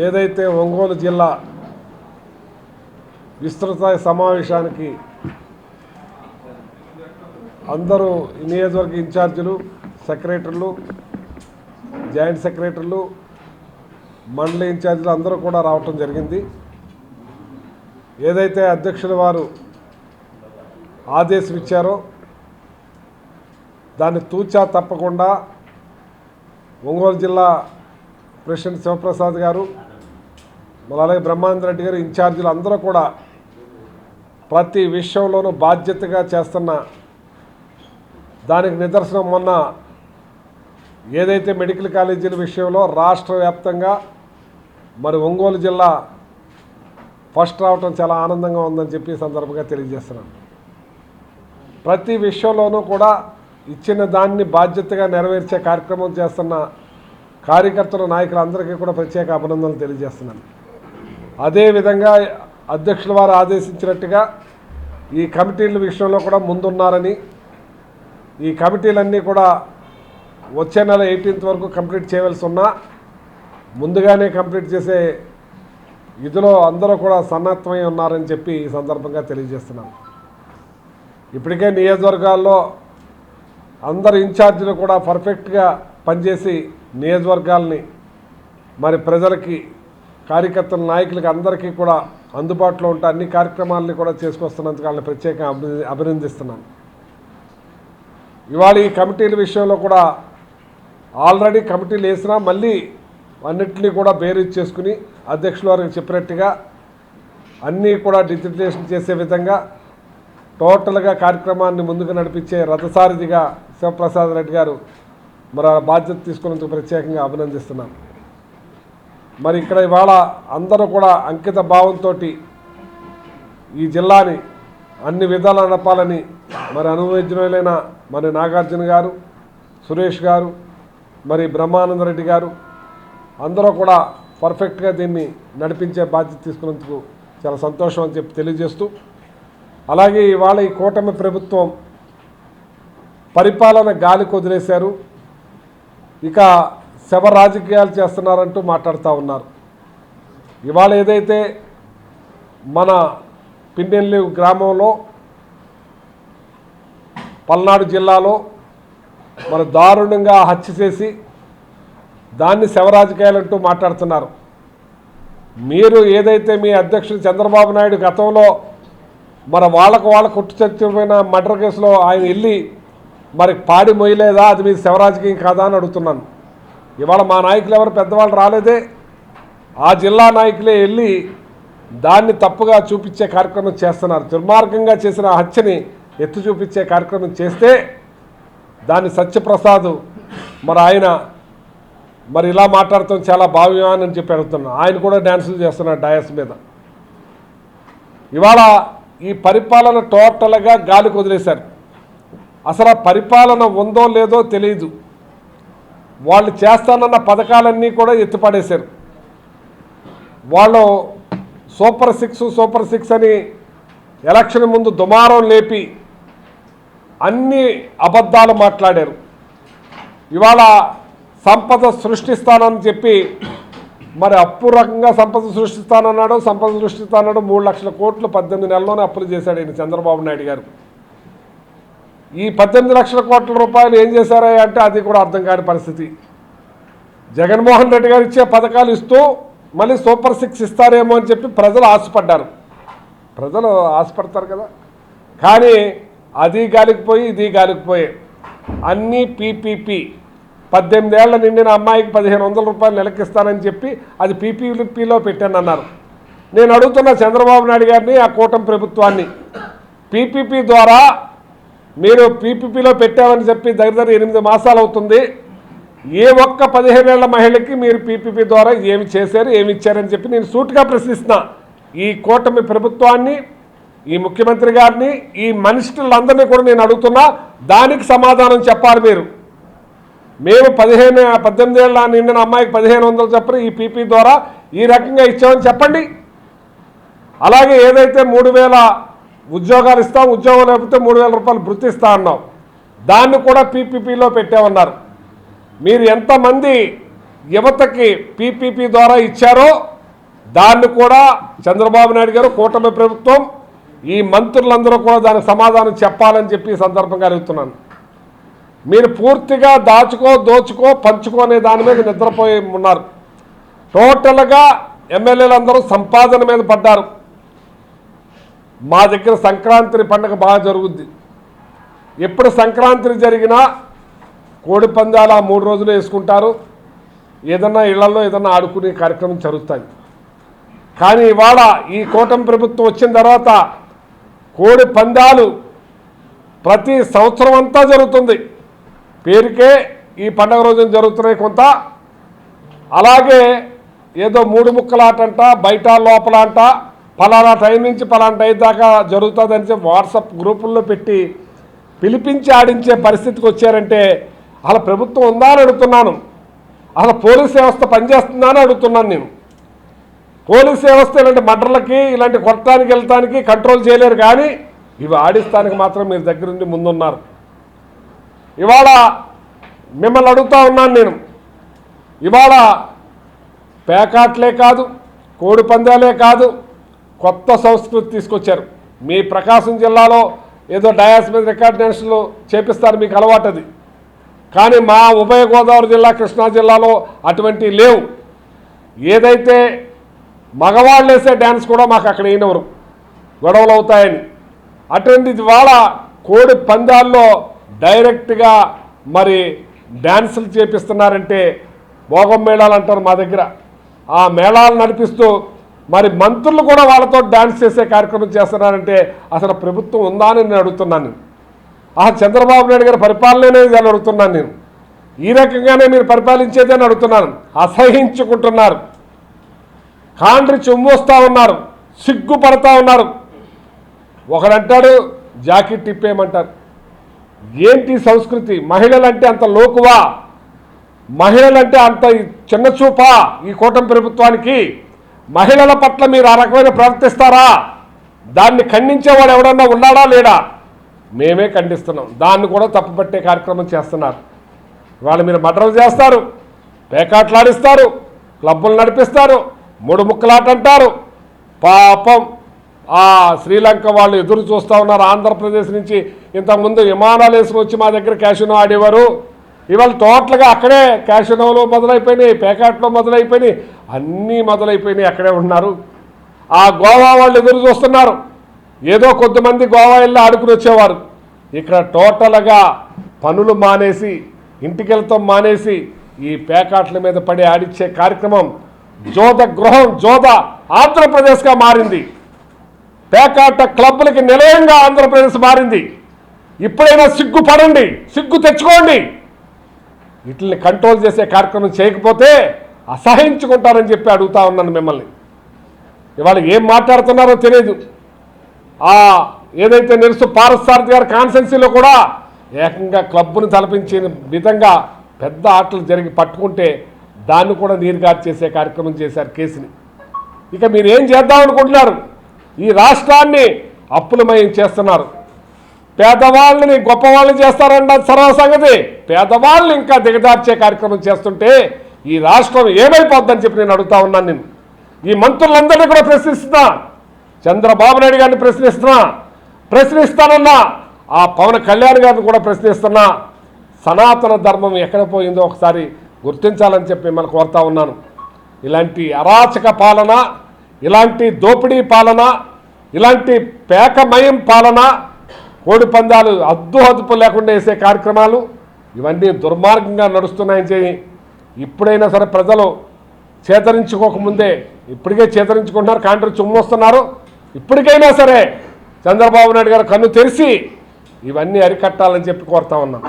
ఏదైతే ఒంగోలు జిల్లా విస్తృత సమావేశానికి అందరూ నియోజకవర్గ ఇన్ఛార్జీలు, సెక్రటరీలు, జాయింట్ సెక్రటరీలు, మండలి ఇన్ఛార్జీలు అందరూ కూడా రావటం జరిగింది. ఏదైతే అధ్యక్షుల వారు ఆదేశం ఇచ్చారో దాన్ని తూచా తప్పకుండా ఒంగోలు జిల్లా ప్రెసిడెంట్ శివప్రసాద్ గారు, అలాగే బ్రహ్మానంద రెడ్డి గారు, ఇన్ఛార్జీలు అందరూ కూడా ప్రతి విషయంలోనూ బాధ్యతగా చేస్తున్న దానికి నిదర్శనం మొన్న ఏదైతే మెడికల్ కాలేజీల విషయంలో రాష్ట్ర వ్యాప్తంగా మరి ఒంగోలు జిల్లా ఫస్ట్ రావటం చాలా ఆనందంగా ఉందని చెప్పి సందర్భంగా తెలియజేస్తున్నాను. ప్రతి విషయంలోనూ కూడా ఇచ్చిన దాన్ని బాధ్యతగా నెరవేర్చే కార్యక్రమం చేస్తున్న కార్యకర్తల నాయకులందరికీ కూడా ప్రత్యేక అభినందనలు తెలియజేస్తున్నాను. అదేవిధంగా అధ్యక్షుల వారు ఆదేశించినట్టుగా ఈ కమిటీల విషయంలో కూడా ముందున్నారని, ఈ కమిటీలన్నీ కూడా వచ్చే నెల 18th వరకు కంప్లీట్ చేయవలసి ఉన్నా ముందుగానే కంప్లీట్ చేసే ఇదిలో అందరూ కూడా సన్నద్ధమై ఉన్నారని చెప్పి ఈ సందర్భంగా తెలియజేస్తున్నాను. ఇప్పటికే నియోజకవర్గాల్లో అందరు ఇన్ఛార్జీలు కూడా పర్ఫెక్ట్గా పనిచేసి నియోజకవర్గాల్ని మరి ప్రజలకి, కార్యకర్తల నాయకులకి అందరికీ కూడా అందుబాటులో ఉంటే అన్ని కార్యక్రమాలని కూడా చేసుకొస్తున్నందుకు వాళ్ళని ప్రత్యేకంగా అభినందిస్తున్నాను. ఇవాళ ఈ కమిటీల విషయంలో కూడా ఆల్రెడీ కమిటీలు వేసినా మళ్ళీ అన్నింటినీ కూడా బేరీజ్ చేసుకుని అధ్యక్షుల వారికి చెప్పినట్టుగా అన్నీ కూడా డిజిటలైజేషన్ చేసే విధంగా టోటల్గా కార్యక్రమాన్ని ముందుకు నడిపించే రథసారథిగా శివప్రసాద్ రెడ్డి గారు మరి బాధ్యత తీసుకున్నందుకు ప్రత్యేకంగా అభినందిస్తున్నాను. మరి ఇక్కడ ఇవాళ అందరూ కూడా అంకిత భావంతో ఈ జిల్లాని అన్ని విధాలు నడపాలని మరి అనుభవజ్ఞులైన మరి నాగార్జున గారు, సురేష్ గారు, మరి బ్రహ్మానంద రెడ్డి గారు అందరూ కూడా పర్ఫెక్ట్గా దీన్ని నడిపించే బాధ్యత తీసుకున్నందుకు చాలా సంతోషం అని చెప్పి తెలియజేస్తూ, అలాగే ఇవాళ ఈ కూటమి ప్రభుత్వం పరిపాలన గాలికి వదిలేశారు, ఇక శవ రాజకీయాలు చేస్తున్నారంటూ మాట్లాడుతూ ఉన్నారు. ఇవాళ ఏదైతే మన పిన్నెల్లి గ్రామంలో పల్నాడు జిల్లాలో మరి దారుణంగా హత్య చేసి దాన్ని శవ రాజకీయాలంటూ మాట్లాడుతున్నారు. మీరు ఏదైతే మీ అధ్యక్షుడు చంద్రబాబు నాయుడు గతంలో మరి వాళ్ళ కొట్టు చచ్చిపోయిన మర్డర్ కేసులో ఆయన వెళ్ళి మరి పాడి మొయ్యలేదా, అది మీ శివరాజకీయం కాదా అని అడుగుతున్నాను. ఇవాళ మా నాయకులు ఎవరు పెద్దవాళ్ళు రాలేదే, ఆ జిల్లా నాయకులే వెళ్ళి దాన్ని తప్పుగా చూపించే కార్యక్రమం చేస్తున్నారు. దుర్మార్గంగా చేసిన హత్యని ఎత్తు చూపించే కార్యక్రమం చేస్తే దాన్ని సత్యప్రసాద్ మరి ఆయన మరి ఇలా మాట్లాడతాం చాలా భావ్యమని చెప్పి అడుగుతున్నాను. ఆయన కూడా డ్యాన్సులు చేస్తున్నారు డయాస్ మీద. ఇవాళ ఈ పరిపాలన టోటల్గా గాలికి వదిలేశారు. అసలు ఆ పరిపాలన ఉందో లేదో తెలియదు. వాళ్ళు చేస్తానన్న పథకాలన్నీ కూడా ఎత్తిపడేశారు. వాళ్ళు సూపర్ సిక్స్ అని ఎలక్షన్ ముందు దుమారం లేపి అన్ని అబద్ధాలు మాట్లాడారు. ఇవాళ సంపద సృష్టిస్తానని చెప్పి మరి అప్పు రకంగా సంపద సృష్టిస్తానన్నాడు. 3 లక్షల కోట్లు 18 నెలల్లోనే అప్పులు చేశాడు ఈయన చంద్రబాబు నాయుడు గారు. ఈ 18 లక్షల కోట్ల రూపాయలు ఏం చేశారా అంటే అది కూడా అర్థం కాని పరిస్థితి. జగన్మోహన్ రెడ్డి గారు ఇచ్చే పథకాలు ఇస్తూ మళ్ళీ సూపర్ 6 ఇస్తారేమో అని చెప్పి ప్రజలు ఆశపడ్డారు. ప్రజలు ఆశపడతారు కదా, కానీ అది గాలికిపోయి ఇది గాలికిపోయి అన్నీ పీపీపీ. 18 ఏళ్ల నిండిన అమ్మాయికి 1500 రూపాయలు నెలకిస్తానని చెప్పి అది పీపీపీలో పెట్టానన్నారు. నేను అడుగుతున్న చంద్రబాబు నాయుడు గారిని, ఆ కూటమి ప్రభుత్వాన్ని, పీపీపీ ద్వారా మీరు పీపీపీలో పెట్టామని చెప్పి దగ్గర 8 మాసాలు అవుతుంది. ఏ ఒక్క 15 ఏళ్ల మహిళకి మీరు పీపీపీ ద్వారా ఏమి చేశారు, ఏమి ఇచ్చారని చెప్పి నేను సూటిగా ప్రశ్నిస్తున్నా. ఈ కూటమి ప్రభుత్వాన్ని, ఈ ముఖ్యమంత్రి గారిని, ఈ మనుషులందరినీ కూడా నేను అడుగుతున్నా. దానికి సమాధానం చెప్పాలి మీరు. మేము 18 ఏళ్ళ నిండిన అమ్మాయికి 1500 చెప్పరు ఈ పీపీ ద్వారా ఈ రకంగా ఇచ్చామని చెప్పండి. అలాగే ఏదైతే 3000 ఉద్యోగాలు ఇస్తాం, ఉద్యోగం లేకపోతే 3000 రూపాయలు భృతి ఇస్తా అన్నాం, దాన్ని కూడా పీపీపీలో పెట్టామన్నారు. మీరు ఎంతమంది యువతకి పీపీపీ ద్వారా ఇచ్చారో దాన్ని కూడా చంద్రబాబు నాయుడు గారు, కూటమి ప్రభుత్వం, ఈ మంత్రులందరూ కూడా దానికి సమాధానం చెప్పాలని చెప్పి ఈ సందర్భంగా అడుగుతున్నాను. మీరు పూర్తిగా దోచుకో పంచుకోనే దాని మీద నిద్రపోయి ఉన్నారు. టోటల్గా ఎమ్మెల్యేలందరూ సంపాదన మీద పడ్డారు. మా దగ్గర సంక్రాంతి పండుగ బాగా జరుగుద్ది. ఎప్పుడు సంక్రాంతి జరిగినా కోడి పందాలు 3 రోజులు వేసుకుంటారు. ఏదన్నా ఇళ్లలో ఏదన్నా ఆడుకునే కార్యక్రమం జరుగుతాయి. కానీ ఇవాళ ఈ కూటమి ప్రభుత్వం వచ్చిన తర్వాత కోడి పందాలు ప్రతి సంవత్సరం అంతా జరుగుతుంది. పేరుకే ఈ పండుగ రోజున జరుగుతున్నాయి కొంత. అలాగే ఏదో 3 ముక్కలాటంట, బయట లోపల అంట, ఫలానా టైం నుంచి ఫలానా టైం దాకా జరుగుతుందని చెప్పి వాట్సాప్ గ్రూపుల్లో పెట్టి పిలిపించి ఆడించే పరిస్థితికి వచ్చారంటే అసలు ప్రభుత్వం ఉందా అని అడుగుతున్నాను. అసలు పోలీస్ వ్యవస్థ పనిచేస్తుందా అని అడుగుతున్నాను నేను. పోలీస్ వ్యవస్థ ఇలాంటి మర్డర్లకి, ఇలాంటి కొట్టడానికి వెళ్తానికి కంట్రోల్ చేయలేరు, కానీ ఇవి ఆడిస్తానికి మాత్రం మీరు దగ్గరుండి ముందున్నారు. ఇవాళ మిమ్మల్ని అడుగుతూ ఉన్నాను నేను. ఇవాళ పేకాట్లే కాదు, కోడి పందాలే కాదు, కొత్త సంస్కృతి తీసుకొచ్చారు. మీ ప్రకాశం జిల్లాలో ఏదో డయాస్ మీద రికార్డ్ డాన్సులు చేపిస్తారు, మీకు అలవాటు అది. కానీ మా ఉభయ గోదావరి జిల్లా, కృష్ణా జిల్లాలో అటువంటివి లేవు. ఏదైతే మగవాళ్ళు వేసే డ్యాన్స్ కూడా మాకు అక్కడ అయినవరు, గొడవలు అవుతాయని. అటువంటిది వాళ్ళ కోడి పందాల్లో డైరెక్ట్గా మరి డ్యాన్సులు చేపిస్తున్నారంటే భోగం మేళాలు అంటారు మా దగ్గర. ఆ మేళాలు నడిపిస్తూ మరి మంత్రులు కూడా వాళ్ళతో డ్యాన్స్ చేసే కార్యక్రమం చేస్తున్నారంటే అసలు ప్రభుత్వం ఉందా అని నేను అడుగుతున్నాను. చంద్రబాబు నాయుడు గారి పరిపాలనే అని అడుగుతున్నాను నేను. ఈ రకంగానే మీరు పరిపాలించేదని అడుగుతున్నాను. అసహించుకుంటున్నారు, కాండ్రి చుమ్మొస్తూ ఉన్నారు, సిగ్గుపడతా ఉన్నారు. ఒకడంటాడు జాకెట్ తిప్పేయమంటారు. ఏంటి సంస్కృతి? మహిళలంటే అంత లోకువా? మహిళలంటే అంత చిన్న చూపా ఈ కూటమి ప్రభుత్వానికి? మహిళల పట్ల మీరు ఆ రకమైన ప్రవర్తిస్తారా? దాన్ని ఖండించేవాడు ఎవడన్నా ఉన్నాడా లేడా? మేమే ఖండిస్తున్నాం. దాన్ని కూడా తప్పుపట్టే కార్యక్రమం చేస్తున్నారు. ఇవాళ మీరు మర్డర్లు చేస్తారు, పేకాట్లాడిస్తారు, క్లబ్బులు నడిపిస్తారు, 3 ముక్కలాట అంటారు. పాపం ఆ శ్రీలంక వాళ్ళు ఎదురు చూస్తూ ఉన్నారు. ఆంధ్రప్రదేశ్ నుంచి ఇంతకుముందు విమానాలు వేసుకొచ్చి మా దగ్గర క్యాషినో ఆడేవారు. ఇవాళ టోటల్గా అక్కడే క్యాషినోలు మొదలైపోయినాయి, పేకాట్లో మొదలైపోయినాయి, అన్నీ మొదలైపోయినాయి. అక్కడే ఉన్నారు. ఆ గోవా వాళ్ళు ఎదురు చూస్తున్నారు. ఏదో కొద్దిమంది గోవా వెళ్ళి ఆడుకుని వచ్చేవారు. ఇక్కడ టోటల్గా పనులు మానేసి, ఇంటికి వెళ్తాం మానేసి, ఈ పేకాట్ల మీద పడి ఆడిచ్చే కార్యక్రమం జోద ఆంధ్రప్రదేశ్గా మారింది. పేకాట క్లబ్బులకి నిలయంగా ఆంధ్రప్రదేశ్ మారింది. ఇప్పుడైనా సిగ్గుపడండి, సిగ్గు తెచ్చుకోండి. వీటిని కంట్రోల్ చేసే కార్యక్రమం చేయకపోతే అసహించుకుంటారని చెప్పి అడుగుతా ఉన్నాను మిమ్మల్ని. ఇవాళ ఏం మాట్లాడుతున్నారో తెలియదు. ఏదైతే నిరుసు పారసారథి గారి కాన్స్టెన్సీలో కూడా ఏకంగా క్లబ్ను తలపించిన విధంగా పెద్ద ఆటలు జరిగి పట్టుకుంటే దాన్ని కూడా నీరుగారు చేసే కార్యక్రమం చేశారు కేసుని. ఇక మీరు ఏం చేద్దామనుకుంటున్నారు? ఈ రాష్ట్రాన్ని అప్పులమయం చేస్తున్నారు. పేదవాళ్ళని గొప్పవాళ్ళని చేస్తారన్న సర్వ సంగతి. పేదవాళ్ళని ఇంకా దిగజార్చే కార్యక్రమం చేస్తుంటే ఈ రాష్ట్రం ఏమైపోద్దని చెప్పి నేను అడుగుతా ఉన్నాను. నేను ఈ మంత్రులందరినీ కూడా ప్రశ్నిస్తున్నా, చంద్రబాబు నాయుడు గారిని ప్రశ్నిస్తానన్నా, ఆ పవన్ కళ్యాణ్ గారిని కూడా ప్రశ్నిస్తున్నా. సనాతన ధర్మం ఎక్కడ పోయిందో ఒకసారి గుర్తించాలని చెప్పి మిమ్మల్ని కోరుతా ఉన్నాను. ఇలాంటి అరాచక పాలన, ఇలాంటి దోపిడీ పాలన, ఇలాంటి పేకమయం పాలన, కోడి పందాలు అద్దు లేకుండా వేసే కార్యక్రమాలు ఇవన్నీ దుర్మార్గంగా నడుస్తున్నాయని చెప్పి ఇప్పుడైనా సరే ప్రజలు చేతరించుకోకముందే, ఇప్పటికే చేతరించుకుంటున్నారు, కాంట్రీ చుమ్మొస్తున్నారు. ఇప్పటికైనా సరే చంద్రబాబు నాయుడు గారు కన్ను తెరిచి ఇవన్నీ అరికట్టాలని చెప్పి కోరుతా ఉన్నాం.